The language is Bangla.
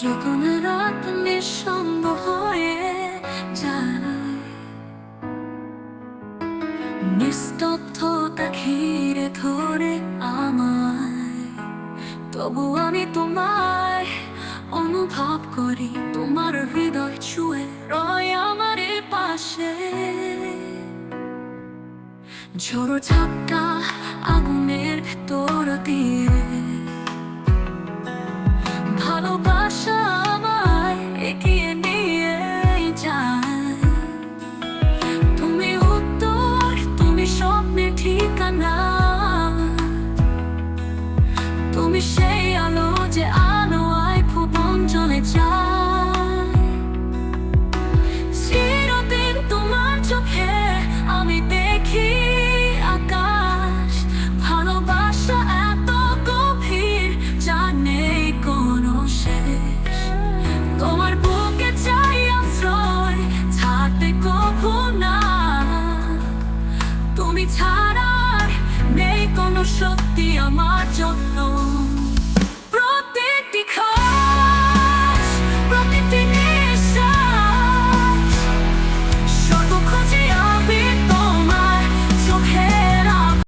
যখন রাত নিঃসঙ্গ হয়ে যায়, নিস্তব্ধতা ঘিরে ধরে আমায়, তবু আমি তোমায় অনুভব করি। তোমার হৃদয় ছুঁয়ে রয় আমার পাশে। ঝড়ো ঝাপটা আগুনের ভেতর দিয়ে ভালোবাসা আমায় এগিয়ে নিয়ে যায়। তুমি উত্তর, তুমি স্বপ্নের ঠিকানা, তুমি সেই আলো যে আলোয় ভুবন জ্বলে যায়। চিরদিন তোমার চোখে আমি দেখি আকাশ, ভালোবাসা এত গভীর যা নেই কোনো শেষ। তোমার বুকে চাই আশ্রয়, থাকতে কভু না। তুমি ছাড়া নেই কোনো শক্তি আমার জন্য।